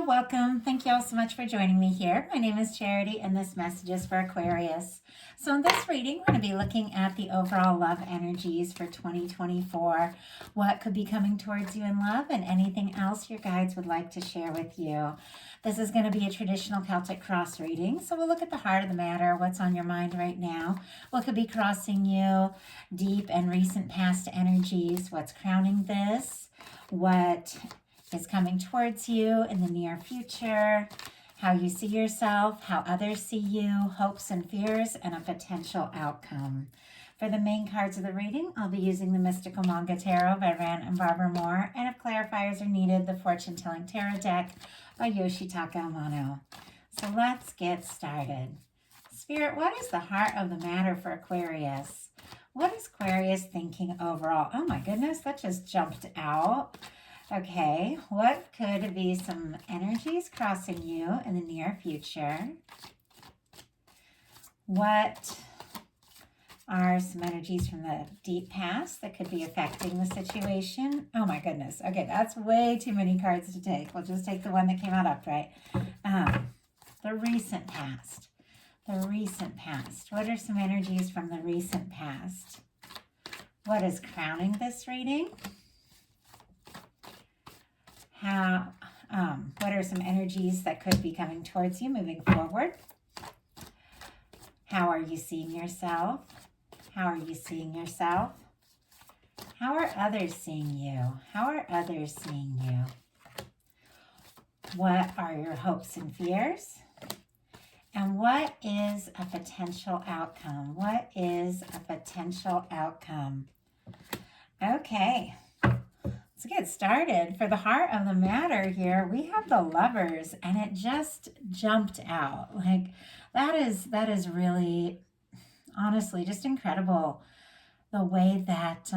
Welcome. Thank you all so much for joining me here. My name is Charity, and this message is for Aquarius. So in this reading, we're going to be looking at the overall love energies for 2024, what could be coming towards you in love, and anything else your guides would like to share with you. This is going to be a traditional Celtic cross reading, so we'll look at the heart of the matter, what's on your mind right now, what could be crossing you, deep and recent past energies, what's crowning this, what is coming towards you in the near future, how you see yourself, how others see you, hopes and fears, and a potential outcome. For the main cards of the reading, I'll be using the Mystical Manga Tarot by Ran and Barbara Moore, and if clarifiers are needed, the Fortune Telling Tarot deck by Yoshitaka Amano. So let's get started. Spirit, what is the heart of the matter for Aquarius? What is Aquarius thinking overall? Oh my goodness, that just jumped out. Okay, what could be some energies crossing you in the near future? What are some energies from the deep past that could be affecting the situation? Oh my goodness. Okay, that's way too many cards to take. We'll just take the one that came out upright. The recent past. The recent past. What are some energies from the recent past? What is crowning this reading? What are some energies that could be coming towards you moving forward? How are you seeing yourself? How are you seeing yourself? How are others seeing you? How are others seeing you? What are your hopes and fears? And what is a potential outcome? What is a potential outcome? Okay. Let's get started. For the heart of the matter here, we have the Lovers, and it just jumped out. Like that is really, honestly, just incredible. The way that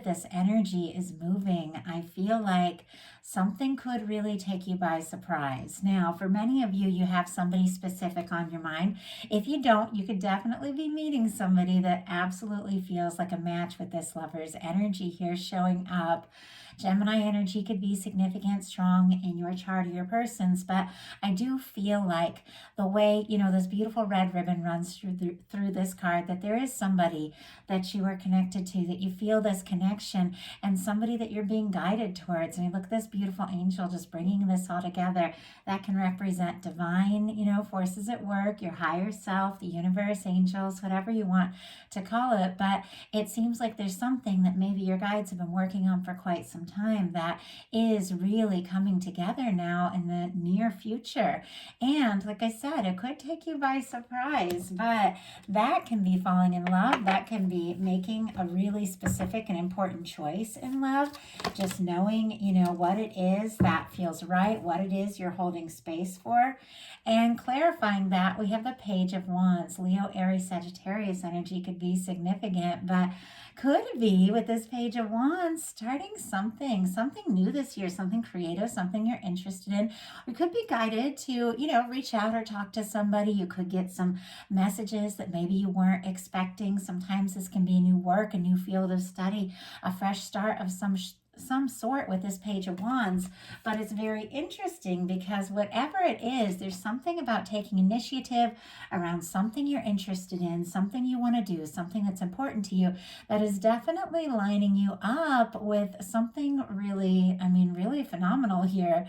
this energy is moving, I feel like something could really take you by surprise. Now, for many of you, you have somebody specific on your mind. If you don't, you could definitely be meeting somebody that absolutely feels like a match with this Lover's energy here showing up. Gemini energy could be significant, strong in your chart or your person's, but I do feel like the way, this beautiful red ribbon runs through this card, that there is somebody that you are connected to, that you feel this connection, and somebody that you're being guided towards. And you look at this beautiful angel just bringing this all together. That can represent divine, forces at work, your higher self, the universe, angels, whatever you want to call it. But it seems like there's something that maybe your guides have been working on for quite some time that is really coming together now in the near future. And like I said, it could take you by surprise, but that can be falling in love. That can be making a really specific and important choice in love. Just knowing, what it is that feels right, what it is you're holding space for. And clarifying that, we have the Page of Wands. Leo, Aries, Sagittarius energy could be significant, but could be with this Page of Wands starting something new this year, something creative, something you're interested in. We could be guided to, reach out or talk to somebody. You could get some messages that maybe you weren't expecting. Sometimes this can be new work, a new field of study, a fresh start of some sort with this Page of Wands. But it's very interesting because whatever it is, there's something about taking initiative around something you're interested in, something you want to do, something that's important to you, that is definitely lining you up with something really, really phenomenal here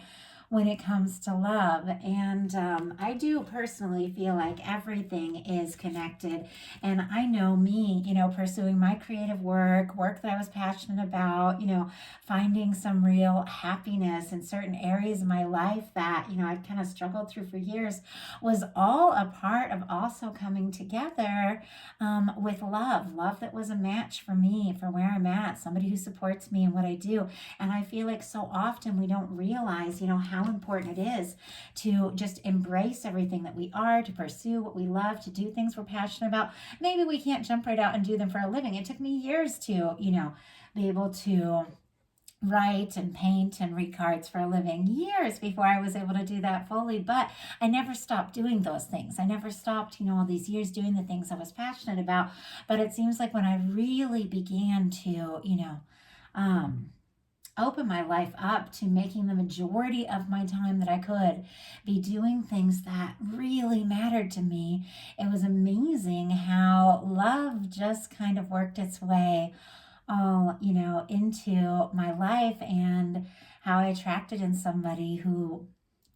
when it comes to love. And I do personally feel like everything is connected. And I know me, pursuing my creative work that I was passionate about, finding some real happiness in certain areas of my life that, I've kind of struggled through for years, was all a part of also coming together with love that was a match for me, for where I'm at, somebody who supports me in what I do. And I feel like so often we don't realize, how important it is to just embrace everything that we are, to pursue what we love, to do things we're passionate about. Maybe we can't jump right out and do them for a living. It took me years to, be able to write and paint and read cards for a living, years before I was able to do that fully. But I never stopped doing those things. I never stopped, all these years doing the things I was passionate about. But it seems like when I really began to, open my life up to making the majority of my time that I could be doing things that really mattered to me. It was amazing how love just kind of worked its way all, into my life, and how I attracted in somebody who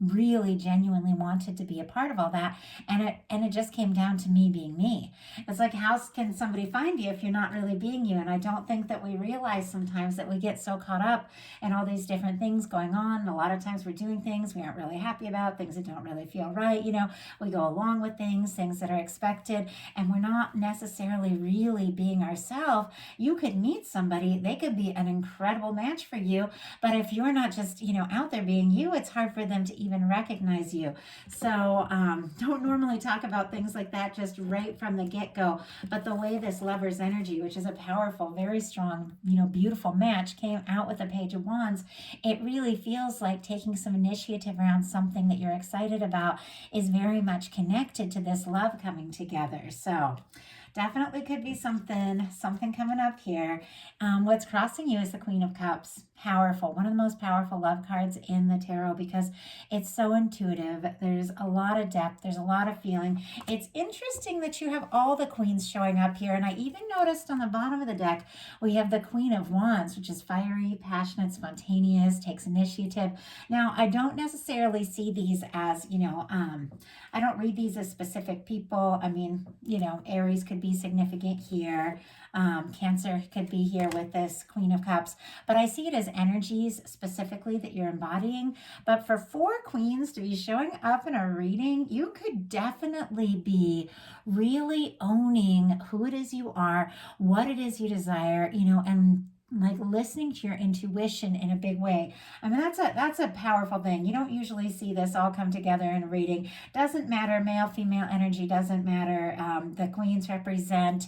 really genuinely wanted to be a part of all that. And it just came down to me being me. It's like, how can somebody find you if you're not really being you? And I don't think that we realize sometimes that we get so caught up in all these different things going on. A lot of times we're doing things we aren't really happy about, things that don't really feel right. We go along with things that are expected, and we're not necessarily really being ourselves. You could meet somebody, they could be an incredible match for you, but if you're not just, out there being you, it's hard for them to even recognize you. So don't normally talk about things like that just right from the get-go, but the way this lover's energy, which is a powerful, very strong, beautiful match, came out with a Page of Wands, it really feels like taking some initiative around something that you're excited about is very much connected to this love coming together. So definitely could be something coming up here. What's crossing you is the Queen of Cups. Powerful, one of the most powerful love cards in the tarot, because it's so intuitive. There's a lot of depth, there's a lot of feeling. It's interesting that you have all the queens showing up here, and I even noticed on the bottom of the deck we have the Queen of Wands, which is fiery, passionate, spontaneous, takes initiative. Now, I don't necessarily see these as, I don't read these as specific people. I mean, Aries could be significant here. Cancer could be here with this Queen of Cups, but I see it as energies specifically that you're embodying. But for 4 queens to be showing up in a reading, you could definitely be really owning who it is you are, what it is you desire, and like listening to your intuition in a big way. I mean, that's a powerful thing. You don't usually see this all come together in a reading. Doesn't matter, male, female energy, doesn't matter. The queens represent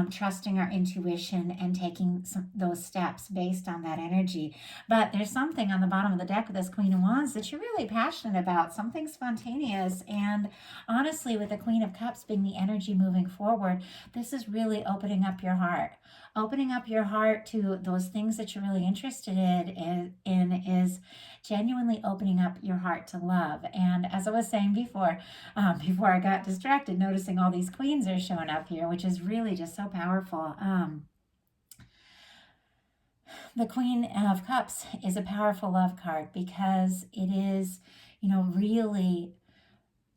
trusting our intuition and taking those steps based on that energy. But there's something on the bottom of the deck with this Queen of Wands that you're really passionate about, something spontaneous. And honestly, with the Queen of Cups being the energy moving forward, this is really opening up your heart. Opening up your heart to those things that you're really interested in is genuinely opening up your heart to love. And as I was saying before I got distracted, noticing all these queens are showing up here, which is really just so powerful. The Queen of Cups is a powerful love card because it is, really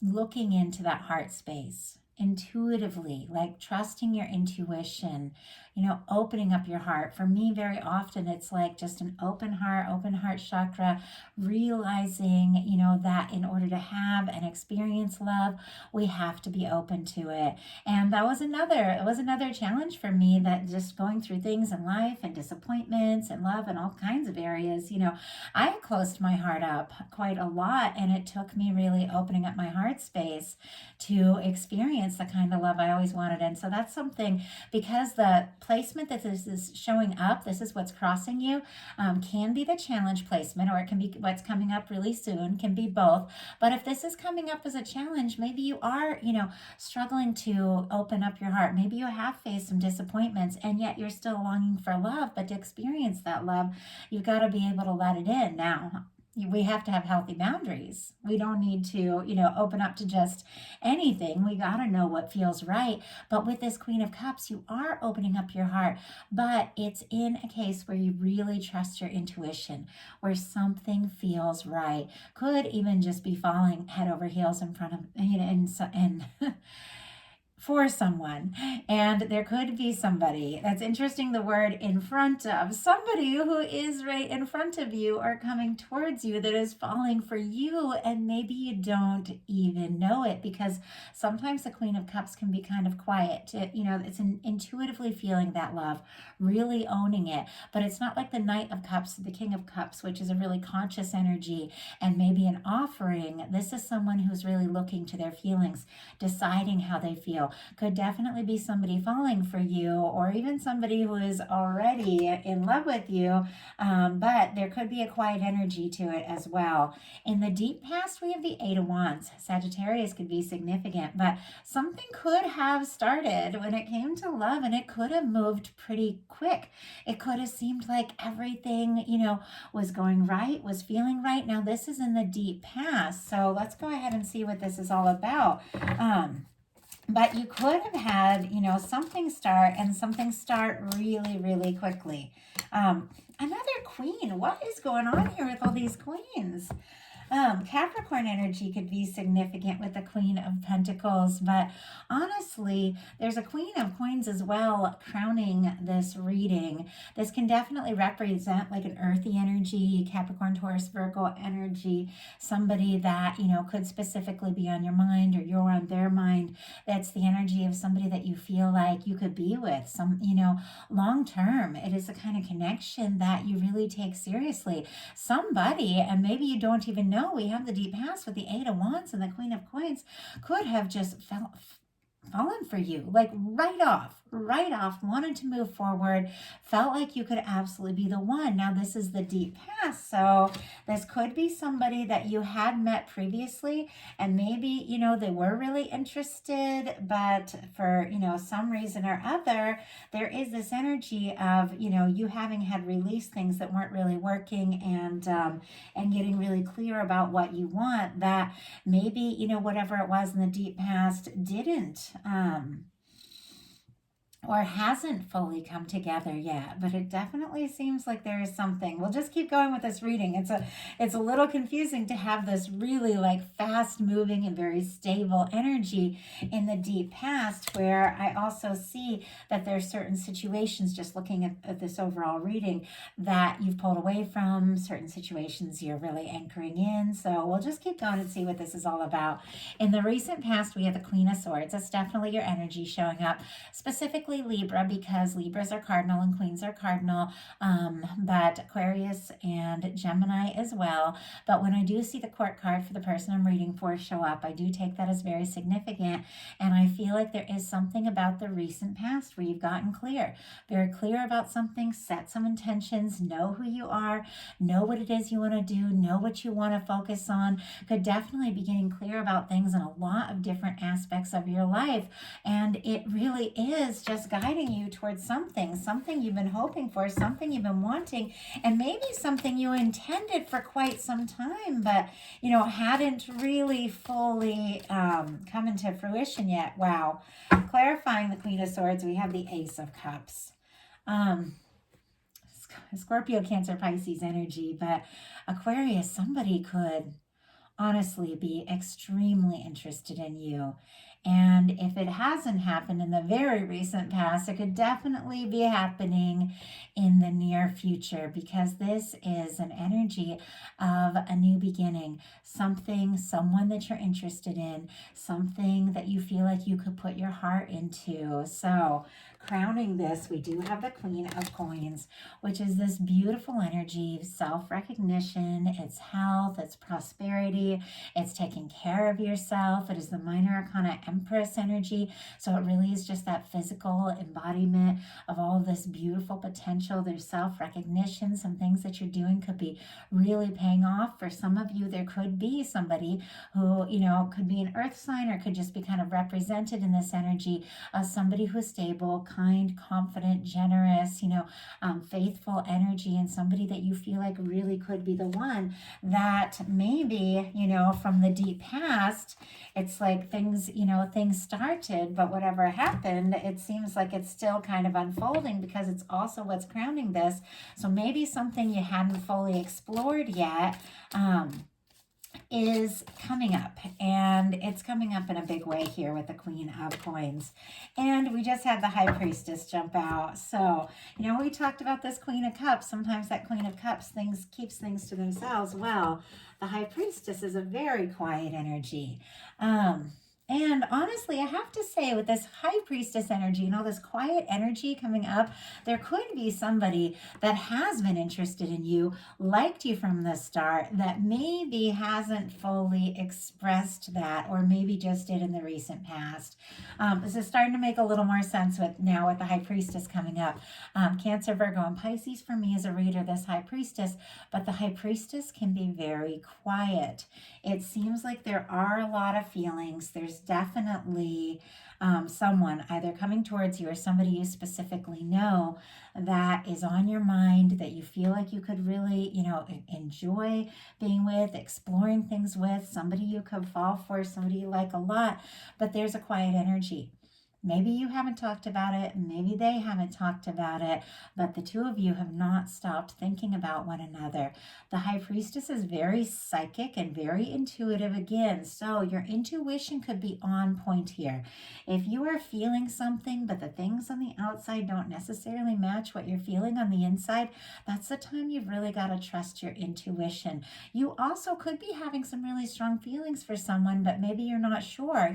looking into that heart space intuitively, like trusting your intuition, opening up your heart. For me, very often it's like just an open heart chakra, realizing, that in order to have and experience love, we have to be open to it. And it was another challenge for me, that just going through things in life and disappointments and love and all kinds of areas, I closed my heart up quite a lot, and it took me really opening up my heart space to experience the kind of love I always wanted. And so that's something, because the placement that this is showing up, this is what's crossing you, can be the challenge placement, or it can be what's coming up really soon, can be both. But if this is coming up as a challenge, maybe you are, struggling to open up your heart. Maybe you have faced some disappointments, and yet you're still longing for love. But to experience that love, you've got to be able to let it in. Now, we have to have healthy boundaries. We don't need to, open up to just anything. We got to know what feels right. But with this Queen of Cups, you are opening up your heart, but it's in a case where you really trust your intuition, where something feels right. Could even just be falling head over heels in front of, and for someone. And there could be somebody, that's interesting, the word in front of, somebody who is right in front of you or coming towards you that is falling for you, and maybe you don't even know it, because sometimes the Queen of Cups can be kind of quiet. It's intuitively feeling that love, really owning it. But it's not like the Knight of Cups, the King of Cups, which is a really conscious energy and maybe an offering. This is someone who's really looking to their feelings, deciding how they feel, could definitely be somebody falling for you, or even somebody who is already in love with you. But there could be a quiet energy to it as well. In the deep past, we have the Eight of Wands. Sagittarius could be significant, but something could have started when it came to love, and it could have moved pretty quick. It could have seemed like everything, was going right, was feeling right. Now, this is in the deep past, so let's go ahead and see what this is all about. But you could have had, something start, and something start really, really quickly. Another queen. What is going on here with all these queens? Capricorn energy could be significant with the Queen of Pentacles, but honestly, there's a Queen of Coins as well crowning this reading. This can definitely represent like an earthy energy, Capricorn, Taurus, Virgo energy, somebody that, could specifically be on your mind, or you're on their mind. That's the energy of somebody that you feel like you could be with, long term. It is a kind of connection that you really take seriously. Somebody, and maybe you don't even know, we have the deep past with the Eight of Wands and the Queen of Coins, could have just fallen for you, like right off, wanted to move forward, felt like you could absolutely be the one. Now, this is the deep past, so this could be somebody that you had met previously, and maybe, they were really interested, but for, some reason or other, there is this energy of, you having had released things that weren't really working, and getting really clear about what you want, that maybe, whatever it was in the deep past didn't, or hasn't fully come together yet, but it definitely seems like there is something. We'll just keep going with this reading. It's a little confusing to have this really like fast moving and very stable energy in the deep past, where I also see that there's certain situations, just looking at this overall reading, that you've pulled away from, certain situations you're really anchoring in. So we'll just keep going and see what this is all about. In the recent past, we have the Queen of Swords. That's definitely your energy showing up, specifically Libra, because Libras are cardinal and Queens are cardinal, but Aquarius and Gemini as well. But when I do see the court card for the person I'm reading for show up, I do take that as very significant, and I feel like there is something about the recent past where you've gotten very clear about something, set some intentions, know who you are, know what it is you want to do, know what you want to focus on. Could definitely be getting clear about things in a lot of different aspects of your life, and it really is just guiding you towards something you've been hoping for, something you've been wanting, and maybe something you intended for quite some time, but hadn't really fully come into fruition yet. Wow. Clarifying the Queen of Swords, we have the Ace of Cups. Scorpio, Cancer, Pisces energy, but Aquarius, somebody could honestly be extremely interested in you. And if it hasn't happened in the very recent past, it could definitely be happening in the near future, because this is an energy of a new beginning, someone that you're interested in, something that you feel like you could put your heart into. So crowning this, we do have the Queen of Coins, which is this beautiful energy, self-recognition, it's health, it's prosperity, it's taking care of yourself. It is the minor arcana Empress energy, so it really is just that physical embodiment of all of this beautiful potential. There's self-recognition. Some things that you're doing could be really paying off. For some of you, there could be somebody who, could be an earth sign, or could just be kind of represented in this energy as somebody who's stable, kind, confident, generous, faithful energy, and somebody that you feel like really could be the one. That maybe, from the deep past, it's like things started, but whatever happened, it seems like it's still kind of unfolding, because it's also what's crowning this. So maybe something you hadn't fully explored yet is coming up, and it's coming up in a big way here with the Queen of Coins. And we just had the High Priestess jump out. So, we talked about this Queen of Cups. Sometimes that Queen of Cups keeps things to themselves. Well, the High Priestess is a very quiet energy. And honestly, I have to say, with this high priestess energy and all this quiet energy coming up, there could be somebody that has been interested in you, liked you from the start, that maybe hasn't fully expressed that, or maybe just did in the recent past. This is starting to make a little more sense with now with the high priestess coming up. Cancer, Virgo, and Pisces for me as a reader, this high priestess, but the high priestess can be very quiet. It seems like there are a lot of feelings. There's definitely someone either coming towards you or somebody you specifically know that is on your mind that you feel like you could really, enjoy being with, exploring things with, somebody you could fall for, somebody you like a lot, but there's a quiet energy. Maybe you haven't talked about it, maybe they haven't talked about it, but the two of you have not stopped thinking about one another. The high priestess is very psychic and very intuitive again, so your intuition could be on point here. If you are feeling something, but the things on the outside don't necessarily match what you're feeling on the inside, that's the time you've really got to trust your intuition. You also could be having some really strong feelings for someone, but maybe you're not sure,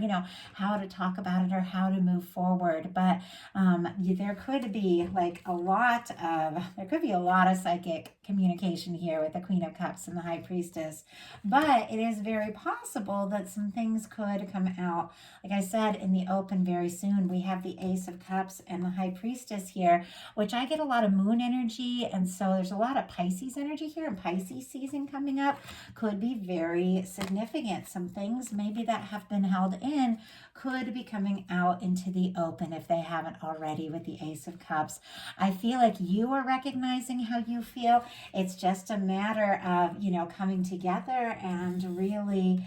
how to talk about it or how to move forward. But there could be a lot of psychic communication here with the Queen of Cups and the High Priestess. But it is very possible that some things could come out. Like I said, in the open very soon, we have the Ace of Cups and the High Priestess here, which I get a lot of moon energy. And so there's a lot of Pisces energy here, and Pisces season coming up could be very significant. Some things maybe that have been held in could be coming out into the open if they haven't already with the Ace of Cups. I feel like you are recognizing how you feel. It's just a matter of, coming together and really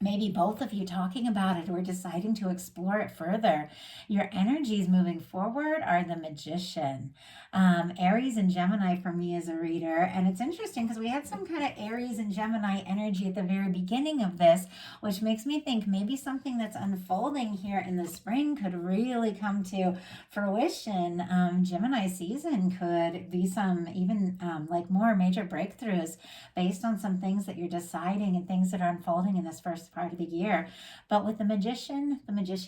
maybe both of you talking about it or deciding to explore it further. Your energies moving forward are the Magician. Aries and Gemini for me as a reader. And it's interesting because we had some kind of Aries and Gemini energy at the very beginning of this, which makes me think maybe something that's unfolding here in the spring could really come to fruition. Gemini season could be some even like more major breakthroughs based on some things that you're deciding and things that are unfolding in this first part of the year. But with the magician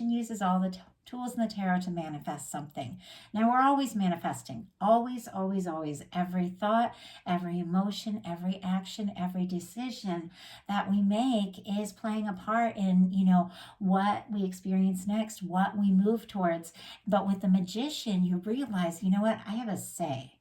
uses all the tools in the tarot to manifest something. Now, we're always manifesting. Always, always, always. Every thought, every emotion, every action, every decision that we make is playing a part in, what we experience next, what we move towards. But with the magician, you realize, what? I have a say.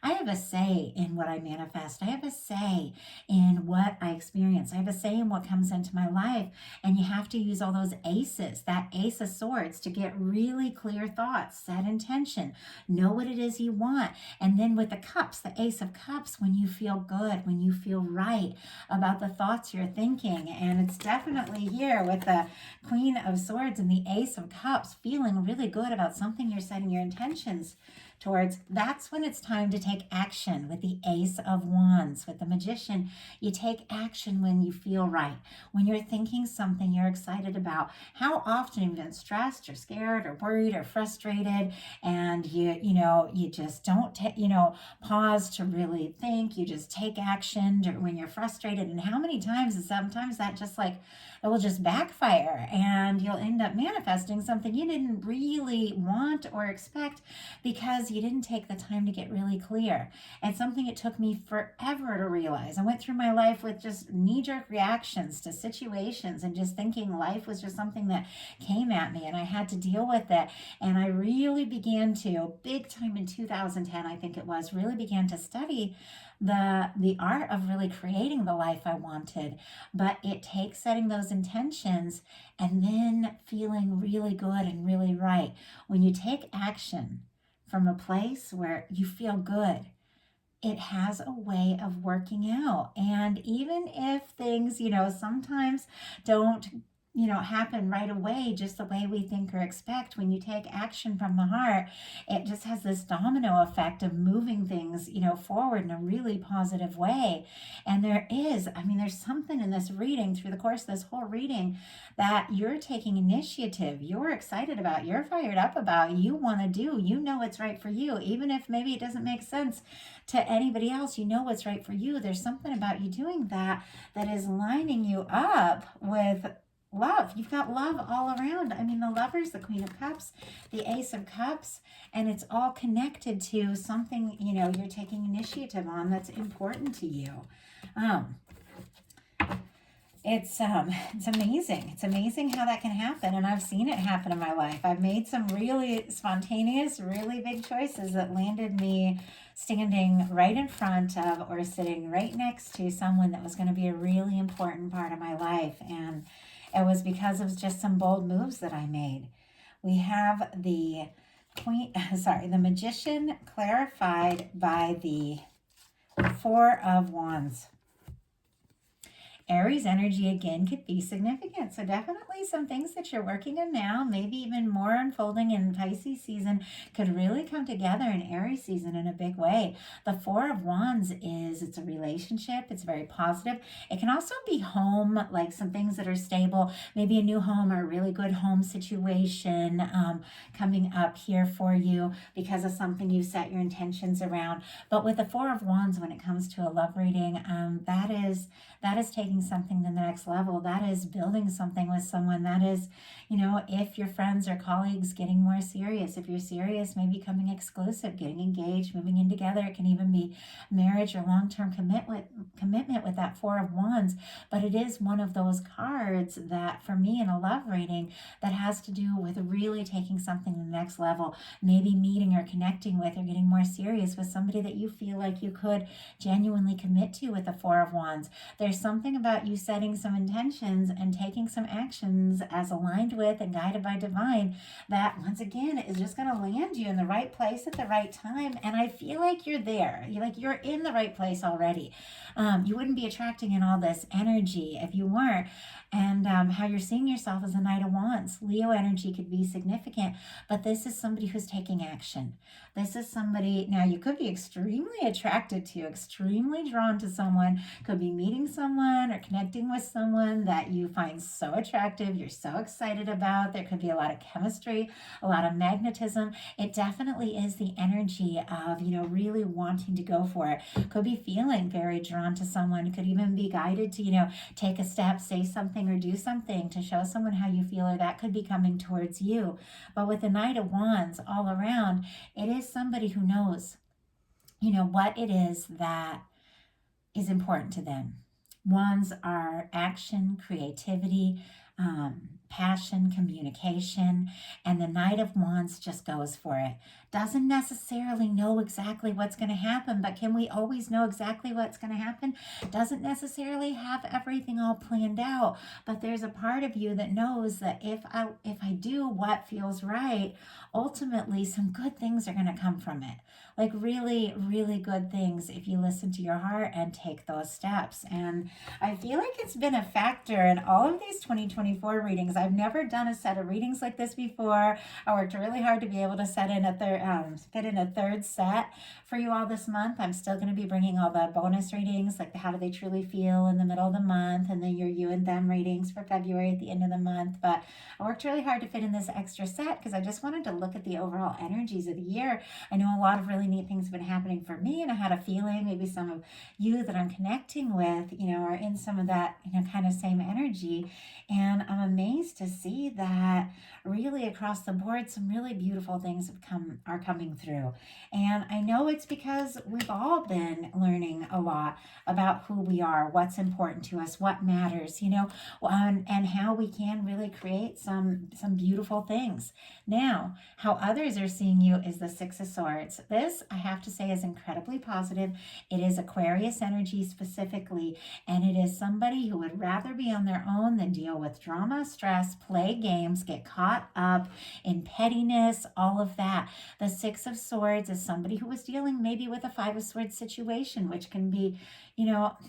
I have a say in what I manifest. I have a say in what I experience. I have a say in what comes into my life. And you have to use all those aces, that Ace of Swords, to get really clear thoughts, set intention, know what it is you want. And then with the cups, the Ace of Cups, when you feel good, when you feel right about the thoughts you're thinking. And it's definitely here with the Queen of Swords and the Ace of Cups, feeling really good about something you're setting your intentions towards. That's when it's time to take action. With the Ace of Wands, with the Magician, you take action when you feel right, when you're thinking something you're excited about. How often have you been stressed or scared or worried or frustrated, and you just don't pause to really think. You just take action when you're frustrated. And how many times, and sometimes that just it will just backfire, and you'll end up manifesting something you didn't really want or expect because you didn't take the time to get really clear. And something it took me forever to realize. I went through my life with just knee-jerk reactions to situations and just thinking life was just something that came at me and I had to deal with it. And I really began to, big time in 2010, I think it was, really began to study the art of really creating the life I wanted. But it takes setting those intentions and then feeling really good and really right. When you take action from a place where you feel good, it has a way of working out. And even if things, sometimes don't happen right away, just the way we think or expect, when you take action from the heart, it just has this domino effect of moving things, forward in a really positive way. And there's something in this reading, through the course of this whole reading, that you're taking initiative, you're excited about, you're fired up about, you want to do, what's right for you. Even if maybe it doesn't make sense to anybody else, what's right for you. There's something about you doing that is lining you up with love. You've got love all around. I mean, the Lovers, the Queen of Cups, the Ace of Cups, and it's all connected to something, you're taking initiative on that's important to you. Um, it's amazing. It's amazing how that can happen, and I've seen it happen in my life. I've made some really spontaneous, really big choices that landed me standing right in front of or sitting right next to someone that was going to be a really important part of my life, and it was because of just some bold moves that I made. We have the the Magician clarified by the Four of Wands. Aries energy again could be significant. So definitely some things that you're working on now, maybe even more unfolding in Pisces season, could really come together in Aries season in a big way. The Four of Wands it's a relationship. It's very positive. It can also be home, like some things that are stable, maybe a new home or a really good home situation coming up here for you because of something you set your intentions around. But with the Four of Wands, when it comes to a love reading, that is taking something to the next level. That is building something with someone. That is, if your friends or colleagues, getting more serious. If you're serious, maybe becoming exclusive, getting engaged, moving in together. It can even be marriage or long-term commitment with that Four of Wands. But it is one of those cards that, for me, in a love reading, that has to do with really taking something to the next level. Maybe meeting or connecting with or getting more serious with somebody that you feel like you could genuinely commit to with the Four of Wands. There's something about you setting some intentions and taking some actions as aligned with and guided by divine that, once again, is just going to land you in the right place at the right time. And I feel like you're there. You're in the right place already. You wouldn't be attracting in all this energy if you weren't. And how you're seeing yourself as a Knight of Wands. Leo energy could be significant, but this is somebody who's taking action. This is somebody, now you could be extremely attracted to, extremely drawn to someone, could be meeting someone or connecting with someone that you find so attractive, you're so excited about. There could be a lot of chemistry, a lot of magnetism. It definitely is the energy of, really wanting to go for it. Could be feeling very drawn to someone, could even be guided to, take a step, say something or do something to show someone how you feel, or that could be coming towards you. But with the Knight of Wands all around, it is somebody who knows, what it is that is important to them. Wands are action, creativity, passion, communication, and the Knight of Wands just goes for it. Doesn't necessarily know exactly what's going to happen, but can we always know exactly what's going to happen? Doesn't necessarily have everything all planned out, but there's a part of you that knows that if I do what feels right, ultimately some good things are going to come from it. Like really, really good things if you listen to your heart and take those steps. And I feel like it's been a factor in all of these 2024 readings. I've never done a set of readings like this before. I worked really hard to be able to fit in a third set for you all this month. I'm still going to be bringing all the bonus readings, like the How Do They Truly Feel in the middle of the month, and then your You and Them readings for February at the end of the month. But I worked really hard to fit in this extra set because I just wanted to look at the overall energies of the year. I know a lot of really neat things have been happening for me, and I had a feeling maybe some of you that I'm connecting with, are in some of that, kind of same energy. And I'm amazed to see that really across the board, some really beautiful things are coming through. And I know it's because we've all been learning a lot about who we are, what's important to us, what matters, and how we can really create some beautiful things. Now, how others are seeing you is the Six of Swords. This, I have to say, is incredibly positive. It is Aquarius energy specifically, and it is somebody who would rather be on their own than deal with drama, stress, play games, get caught up in pettiness, all of that. The Six of Swords is somebody who was dealing maybe with a Five of Swords situation, which can be,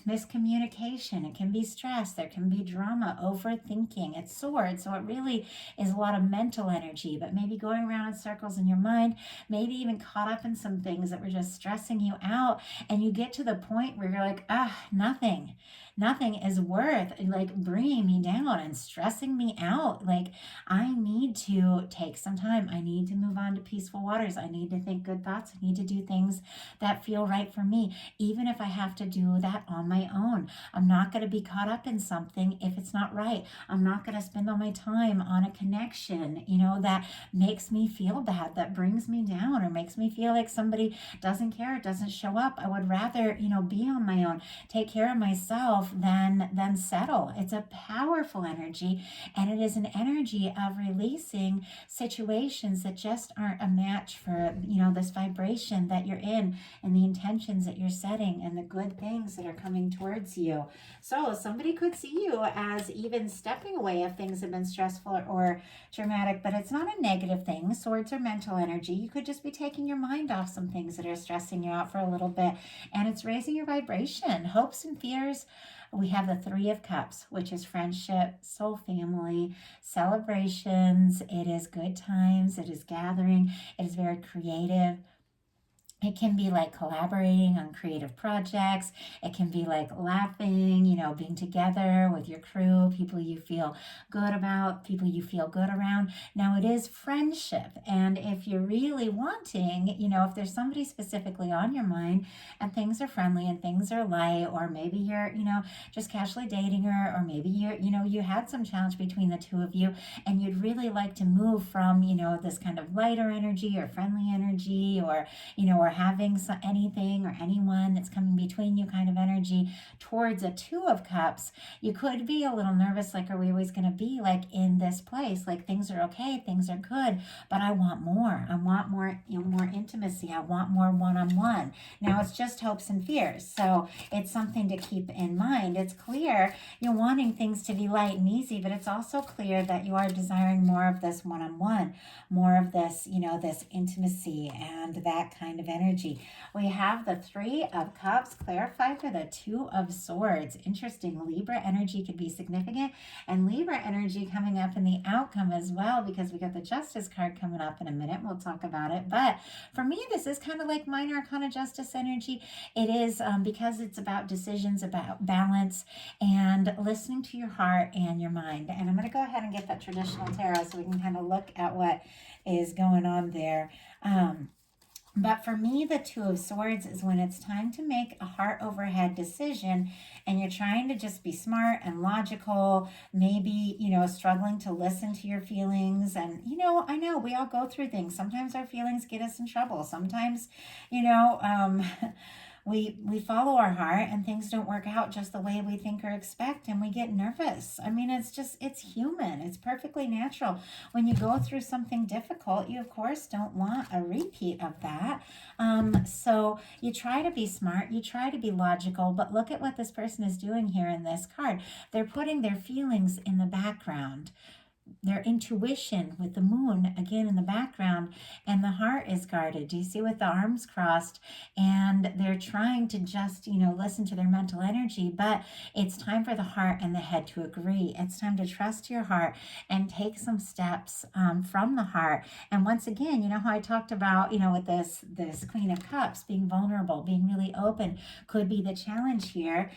miscommunication. It can be stress. There can be drama, overthinking. It's swords, so it really is a lot of mental energy, but maybe going around in circles in your mind, maybe even caught up in some things that were just stressing you out, and you get to the point where you're like, nothing is worth like bringing me down and stressing me out. Like, I need to take some time. I need to move on to peaceful waters. I need to think good thoughts. I need to do things that feel right for me, even if I have to do do that on my own. I'm not going to be caught up in something if it's not right. I'm not going to spend all my time on a connection, that makes me feel bad, that brings me down, or makes me feel like somebody doesn't care, doesn't show up. I would rather, be on my own, take care of myself than settle. It's a powerful energy, and it is an energy of releasing situations that just aren't a match for, this vibration that you're in, and the intentions that you're setting, and the good things that are coming towards you. So somebody could see you as even stepping away if things have been stressful or dramatic, but it's not a negative thing. Swords are mental energy. You could just be taking your mind off some things that are stressing you out for a little bit, and it's raising your vibration. Hopes and fears. We have the Three of Cups, which is friendship, soul family, celebrations. It is good times. It is gathering. It is very creative. It can be like collaborating on creative projects. It can be like laughing, being together with your crew, people you feel good about, people you feel good around. Now, it is friendship. And if you're really wanting, if there's somebody specifically on your mind and things are friendly and things are light, or maybe you're, just casually dating her, or maybe you had some challenge between the two of you, and you'd really like to move from, this kind of lighter energy or friendly energy, or having anything or anyone that's coming between you kind of energy towards a Two of Cups, you could be a little nervous, like, are we always going to be like in this place? Like, things are okay, things are good, but I want more. I want more, more intimacy. I want more one-on-one. Now, it's just hopes and fears. So it's something to keep in mind. It's clear you're wanting things to be light and easy, but it's also clear that you are desiring more of this one-on-one, more of this, this intimacy and that kind of energy. We have the Three of Cups clarified for the Two of Swords. Interesting. Libra energy could be significant, and Libra energy coming up in the outcome as well, because we got the Justice card coming up in a minute. We'll talk about it. But for me, this is kind of like minor arcana Justice energy. It is because it's about decisions, about balance, and listening to your heart and your mind. And I'm going to go ahead and get that traditional tarot so we can kind of look at what is going on there. But for me, the Two of Swords is when it's time to make a heart overhead decision, and you're trying to just be smart and logical, maybe, struggling to listen to your feelings. And, I know we all go through things. Sometimes our feelings get us in trouble. Sometimes, we follow our heart and things don't work out just the way we think or expect, and we get nervous. I mean, it's human. It's perfectly natural. When you go through something difficult, you of course don't want a repeat of that. So you try to be smart, you try to be logical, but look at what this person is doing here in this card. They're putting their feelings in the background, their intuition with the moon again in the background, and the heart is guarded. Do you see, with the arms crossed? And they're trying to just listen to their mental energy, but it's time for the heart and the head to agree. It's time to trust your heart and take some steps from the heart. And once again, how I talked about with this Queen of Cups, being vulnerable, being really open could be the challenge here.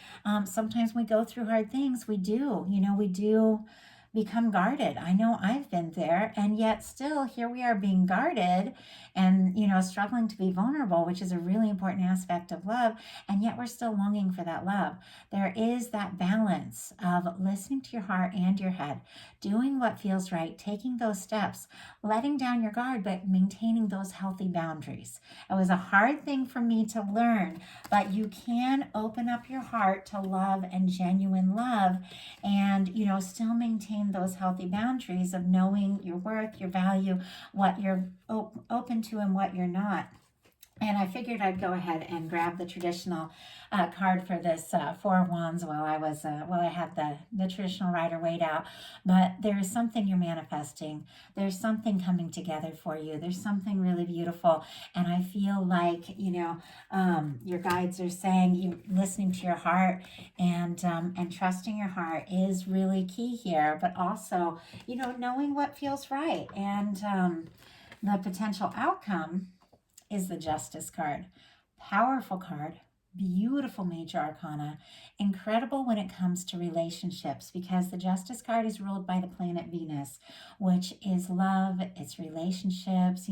Sometimes we go through hard things. We do become guarded. I know I've been there, and yet still here we are being guarded and, struggling to be vulnerable, which is a really important aspect of love, and yet we're still longing for that love. There is that balance of listening to your heart and your head, doing what feels right, taking those steps, letting down your guard, but maintaining those healthy boundaries. It was a hard thing for me to learn, but you can open up your heart to love and genuine love, and, still maintain those healthy boundaries of knowing your worth, your value, what you're open to and what you're not. And I figured I'd go ahead and grab the traditional card for this Four of Wands while I had the traditional Rider-Waite out. But there is something you're manifesting. There's something coming together for you. There's something really beautiful. And I feel like, your guides are saying you listening to your heart and trusting your heart is really key here. But also, knowing what feels right. And the potential outcome is the Justice card. Powerful card, beautiful major arcana, incredible when it comes to relationships, because the Justice card is ruled by the planet Venus, which is love, it's relationships,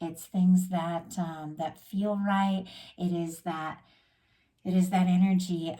it's things that feel right. It It is that energy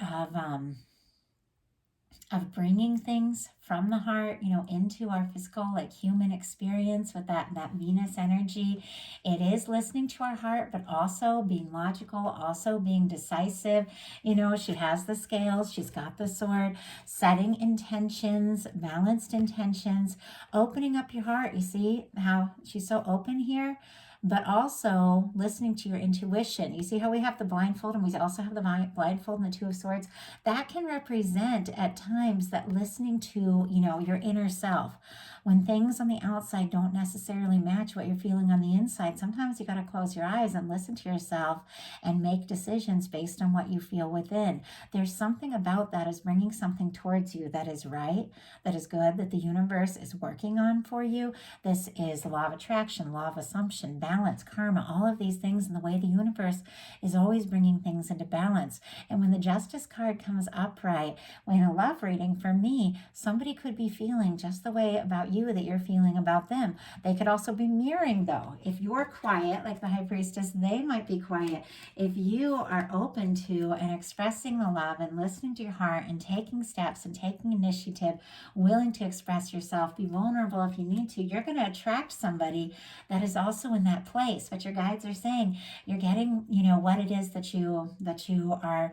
of bringing things from the heart, into our physical, like human experience with that Venus energy. It is listening to our heart, but also being logical, also being decisive. She has the scales, she's got the sword, setting intentions, balanced intentions, opening up your heart. You see how she's so open here? But also listening to your intuition. You see how we have the blindfold and we also have the blindfold and the Two of Swords? That can represent at times that listening to, your inner self. When things on the outside don't necessarily match what you're feeling on the inside, sometimes you got to close your eyes and listen to yourself and make decisions based on what you feel within. There's something about that is bringing something towards you that is right, that is good, that the universe is working on for you. This is the law of attraction, law of assumption, balance, karma, all of these things, and the way the universe is always bringing things into balance. And when the Justice card comes upright, when a love reading, for me, somebody could be feeling just the way about you that you're feeling about them. They could also be mirroring, though. If you're quiet, like the High Priestess, they might be quiet. If you are open to and expressing the love and listening to your heart and taking steps and taking initiative, willing to express yourself, be vulnerable if you need to, you're going to attract somebody that is also in that place. What your guides are saying, you're getting, what it is that you are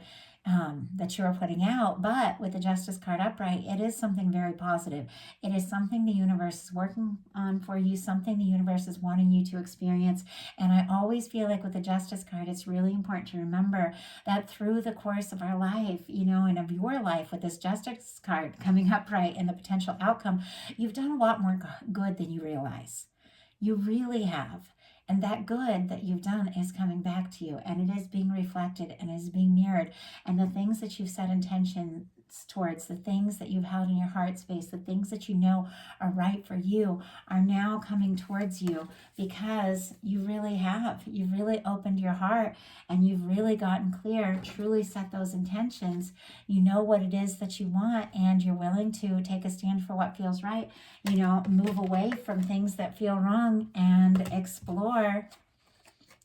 putting out. But with the Justice card upright, it is something very positive. It is something the universe is working on for you, something the universe is wanting you to experience. And I always feel like with the Justice card, it's really important to remember that through the course of our life, and of your life, with this Justice card coming upright and the potential outcome, you've done a lot more good than you realize. You really have. And that good that you've done is coming back to you, and it is being reflected and is being mirrored. And the things that you've set intentions towards, the things that you've held in your heart space, the things that you know are right for you are now coming towards you because you really have. You've really opened your heart and you've really gotten clear, truly set those intentions. You know what it is that you want and you're willing to take a stand for what feels right. Move away from things that feel wrong and explore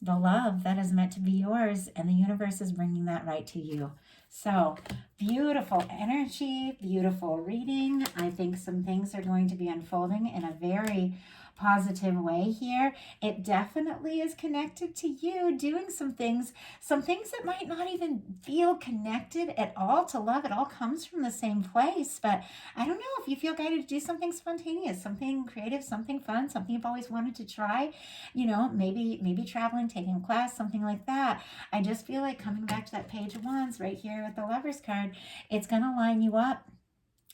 the love that is meant to be yours, and the universe is bringing that right to you. So beautiful energy, beautiful reading. I think some things are going to be unfolding in a very positive way here. It definitely is connected to you doing some things that might not even feel connected at all to love. It all comes from the same place. But I don't know, if you feel guided to do something spontaneous, something creative, something fun, something you've always wanted to try, maybe traveling, taking a class, something like that. I just feel like coming back to that Page of Wands right here with the Lovers card, it's going to line you up.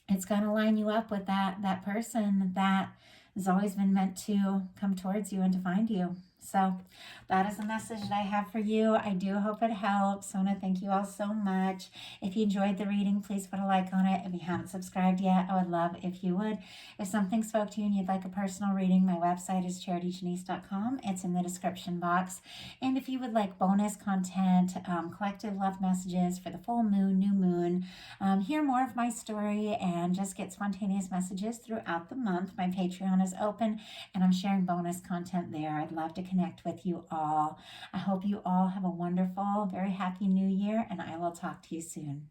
It's going to line you up with that person that has always been meant to come towards you and to find you. So that is the message that I have for you. I do hope it helps. I want to thank you all so much. If you enjoyed the reading, please put a like on it. If you haven't subscribed yet, I would love if you would. If something spoke to you and you'd like a personal reading, my website is charityjanice.com. It's in the description box. And if you would like bonus content, collective love messages for the full moon, new moon, hear more of my story, and just get spontaneous messages throughout the month, my Patreon is open and I'm sharing bonus content there. I'd love to connect with you all. I hope you all have a wonderful, very happy new year, and I will talk to you soon.